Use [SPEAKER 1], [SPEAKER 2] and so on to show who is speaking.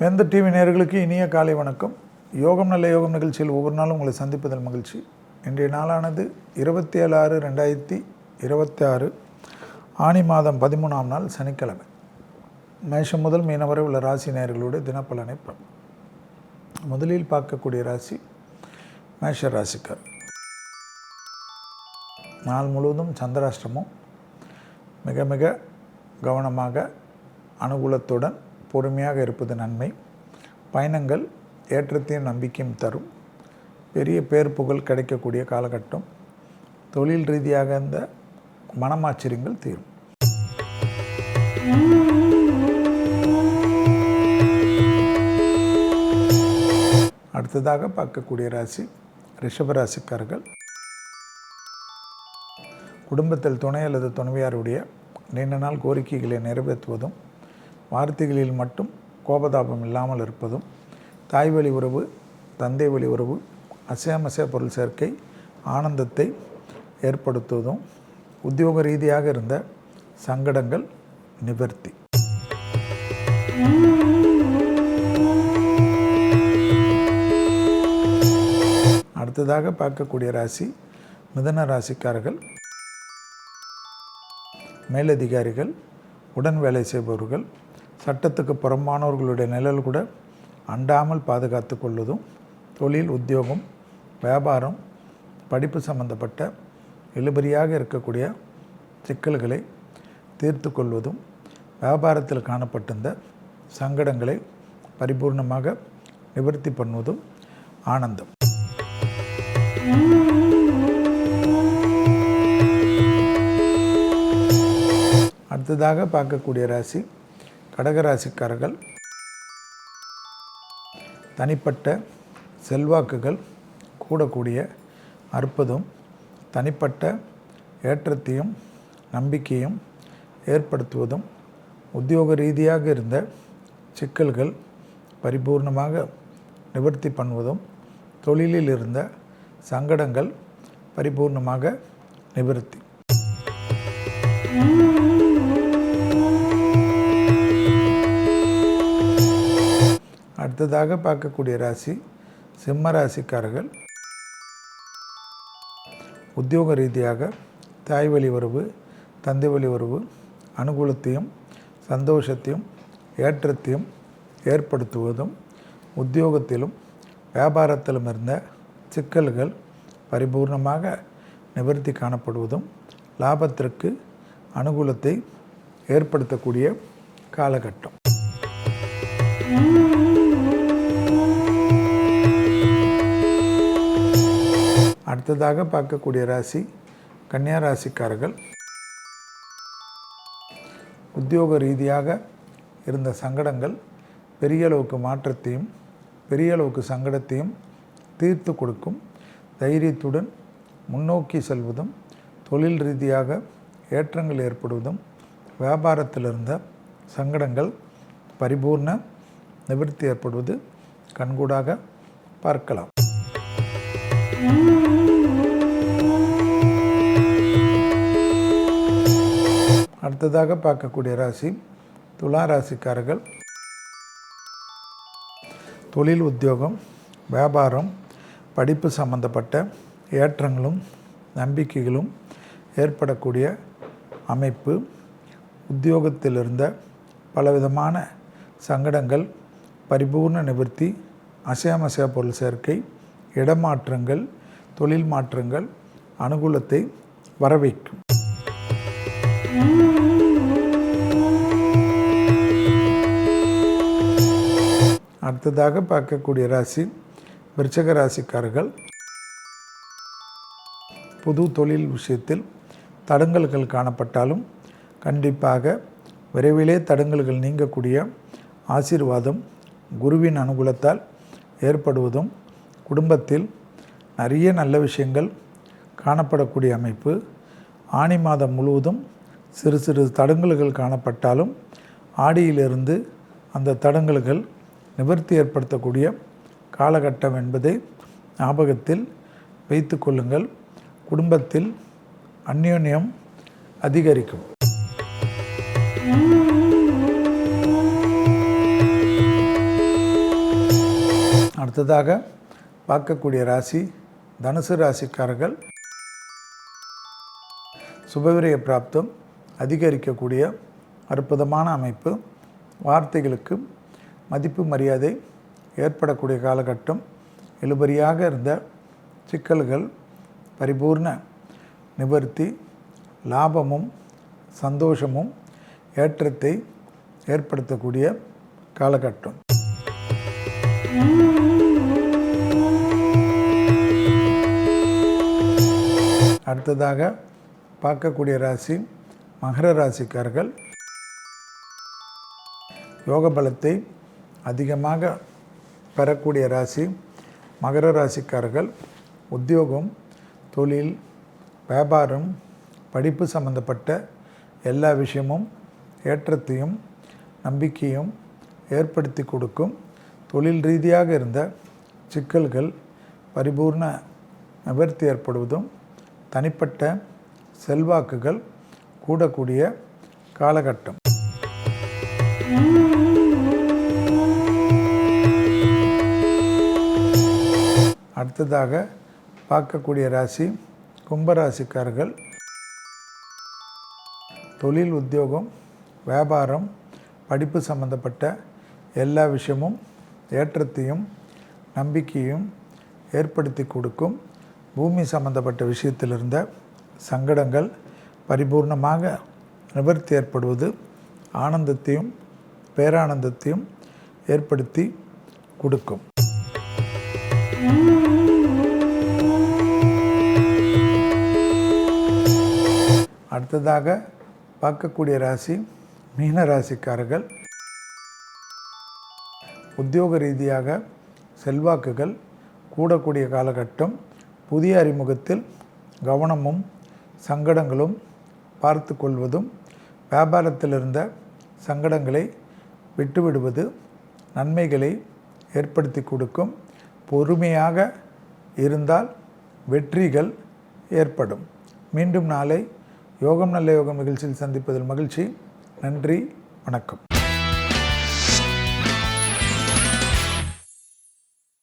[SPEAKER 1] வேந்தர் டிவி நேயர்களுக்கு இனிய காலை வணக்கம். யோகம் நல்ல யோகம் நிகழ்ச்சியில் ஒவ்வொரு நாளும் உங்களை சந்திப்பதில் மகிழ்ச்சி. இன்றைய நாளானது 27/6/2026 ஆனி மாதம் 13ஆம் நாள் சனிக்கிழமை. மேஷம் முதல் மீனம் வரை உள்ள ராசி நேயர்களுடைய தினப்பலனை முதலில் பார்க்கக்கூடிய ராசி மேஷ ராசிக்கார். நாள் முழுவதும் சந்திராஷ்டமம். மிக மிக கவனமாக அனுகூலத்துடன் பொறுமையாக இருப்பது நன்மை. பயணங்கள் ஏற்றத்தையும் நம்பிக்கையும் தரும். பெரிய பேர் புகழ் கிடைக்கக்கூடிய காலகட்டம். தொழில் ரீதியாக இந்த மனமாச்சரியங்கள் தீரும். அடுத்ததாக பார்க்கக்கூடிய ராசி ரிஷபராசிக்காரர்கள். குடும்பத்தில் துணை அல்லது துணைவியாருடைய நீண்ட நாள் கோரிக்கைகளை நிறைவேற்றுவதும், வார்த்தைகளில் மட்டும் கோபதாபம் இல்லாமல் இருப்பதும், தாய் வழி உறவு, தந்தை வழி உறவு, அசையாமசைய பொருள் சேர்க்கை ஆனந்தத்தை ஏற்படுத்துவதும், உத்தியோக ரீதியாக இருந்த சங்கடங்கள் நிவர்த்தி. அடுத்ததாக பார்க்கக்கூடிய ராசி மிதுன ராசிக்காரர்கள். மேலதிகாரிகள், உடன் வேலை செய்பவர்கள், சட்டத்துக்கு புறம்பானவர்களுடைய நிழல் கூட அண்டாமல் பாதுகாத்து கொள்வதும், தொழில், உத்தியோகம், வியாபாரம், படிப்பு சம்பந்தப்பட்ட இழுபறியாக இருக்கக்கூடிய சிக்கல்களை தீர்த்து கொள்வதும், வியாபாரத்தில் காணப்பட்டிருந்த சங்கடங்களை பரிபூர்ணமாக நிவர்த்தி பண்ணுவதும் ஆனந்தம். அடுத்ததாக பார்க்கக்கூடிய ராசி கடகராசிக்காரர்கள். தனிப்பட்ட செல்வாக்குகள் கூடக்கூடிய அற்புதம், தனிப்பட்ட ஏற்றத்தையும் நம்பிக்கையும் ஏற்படுத்துவதும், உத்தியோக ரீதியாக இருந்த சிக்கல்கள் பரிபூர்ணமாக நிவர்த்தி பண்ணுவதும், தொழிலில் இருந்த சங்கடங்கள் பரிபூர்ணமாக நிவர்த்தி. அடுத்ததாக பார்க்கக்கூடிய ராசி சிம்ம ராசிக்காரர்கள். உத்தியோக ரீதியாக தாய் வழி உறவு, தந்தை வழி உறவு அனுகூலத்தையும் சந்தோஷத்தையும் ஏற்றத்தையும் ஏற்படுத்துவதும், உத்தியோகத்திலும் வியாபாரத்திலும் இருந்த சிக்கல்கள் பரிபூர்ணமாக நிவர்த்தி காணப்படுவதும், லாபத்திற்கு அனுகூலத்தை ஏற்படுத்தக்கூடிய காலகட்டம். அடுத்ததாக பார்க்கக்கூடிய ராசி கன்னியா ராசிக்காரர்கள். உத்தியோக ரீதியாக இருந்த சங்கடங்கள் பெரிய அளவுக்கு மாற்றத்தையும் பெரிய அளவுக்கு சங்கடத்தையும் தீர்த்து கொடுக்கும். தைரியத்துடன் முன்னோக்கி செல்வதும், தொழில் ரீதியாக ஏற்றங்கள் ஏற்படுவதும், வியாபாரத்தில் இருந்த சங்கடங்கள் பரிபூர்ண நிவர்த்தி ஏற்படுவது கண்கூடாக பார்க்கலாம். அடுத்ததாக பார்க்கக்கூடிய ராசி துலா ராசிக்காரர்கள். தொழில், உத்தியோகம், வியாபாரம், படிப்பு சம்பந்தப்பட்ட ஏற்றங்களும் நம்பிக்கைகளும் ஏற்படக்கூடிய அமைப்பு. உத்தியோகத்தில் இருந்த பலவிதமான சங்கடங்கள் பரிபூர்ண நிவர்த்தி, அசையாமசைய பொருள் சேர்க்கை, இடமாற்றங்கள், தொழில் மாற்றங்கள் அனுகூலத்தை வரவைக்கும். அடுத்ததாக பார்க்கக்கூடிய ராசி விருச்சிக ராசிக்காரர்கள். புது தொழில் விஷயத்தில் தடங்கல்கள் காணப்பட்டாலும் கண்டிப்பாக விரைவிலே தடங்கல்கள் நீங்கக்கூடிய ஆசீர்வாதம் குருவின் அனுகூலத்தால் ஏற்படுவதும், குடும்பத்தில் நிறைய நல்ல விஷயங்கள் காணப்படக்கூடிய அமைப்பு. ஆனி மாதம் முழுவதும் சிறு சிறு தடங்கல்கள் காணப்பட்டாலும் ஆடியிலிருந்து அந்த தடங்கல்கள் நிவர்த்தி ஏற்படுத்தக்கூடிய காலகட்டம் என்பதை ஞாபகத்தில் வைத்து கொள்ளுங்கள். குடும்பத்தில் அந்யோன்யம் அதிகரிக்கும். அடுத்ததாக பார்க்கக்கூடிய ராசி தனுசு ராசிக்காரர்கள். சுபவிரய பிராப்தம் அதிகரிக்கக்கூடிய அற்புதமான அமைப்பு. வார்த்தைகளுக்கு மதிப்பு மரியாதை ஏற்படக்கூடிய காலகட்டம். இழுபறியாக இருந்த சிக்கல்கள் பரிபூர்ண நிவர்த்தி. லாபமும் சந்தோஷமும் ஏற்றத்தை ஏற்படுத்தக்கூடிய காலகட்டம். அடுத்ததாக பார்க்கக்கூடிய ராசி மகர ராசிக்காரர்கள். யோக பலத்தை அதிகமாக பெறக்கூடிய ராசி மகர ராசிக்காரர்கள். உத்தியோகம், தொழில், வியாபாரம், படிப்பு சம்பந்தப்பட்ட எல்லா விஷயமும் ஏற்றத்தையும் நம்பிக்கையும் ஏற்படுத்தி கொடுக்கும். தொழில் ரீதியாக இருந்த சிக்கல்கள் பரிபூர்ண நிவர்த்தி ஏற்படுவதும் தனிப்பட்ட செல்வாக்குகள் கூடக்கூடிய காலகட்டம். அடுத்ததாக பார்க்கக்கூடிய ராசி கும்பராசிக்காரர்கள். தொழில், உத்தியோகம், வியாபாரம், படிப்பு சம்பந்தப்பட்ட எல்லா விஷயமும் ஏற்றத்தையும் நம்பிக்கையும் ஏற்படுத்தி கொடுக்கும். பூமி சம்பந்தப்பட்ட விஷயத்தில் இருந்த சங்கடங்கள் பரிபூர்ணமாக நிவர்த்தி ஏற்படுவது ஆனந்தத்தையும் பேரானந்தத்தையும் ஏற்படுத்தி கொடுக்கும். அடுத்ததாக பார்க்கக்கூடிய ராசி மீன ராசிக்காரர்கள். உத்தியோக ரீதியாக செல்வாக்குகள் கூடக்கூடிய காலகட்டம். புதிய அறிமுகத்தில் கவனமும் சங்கடங்களும் பார்த்து கொள்வதும் வியாபாரத்தில் இருந்த சங்கடங்களை விட்டுவிடுவது நன்மைகளை ஏற்படுத்தி கொடுக்கும். பொறுமையாக இருந்தால் வெற்றிகள் ஏற்படும். மீண்டும் நாளை யோகம் நல்ல யோகம் நிகழ்ச்சியில் சந்திப்பதில் மகிழ்ச்சி. நன்றி, வணக்கம்.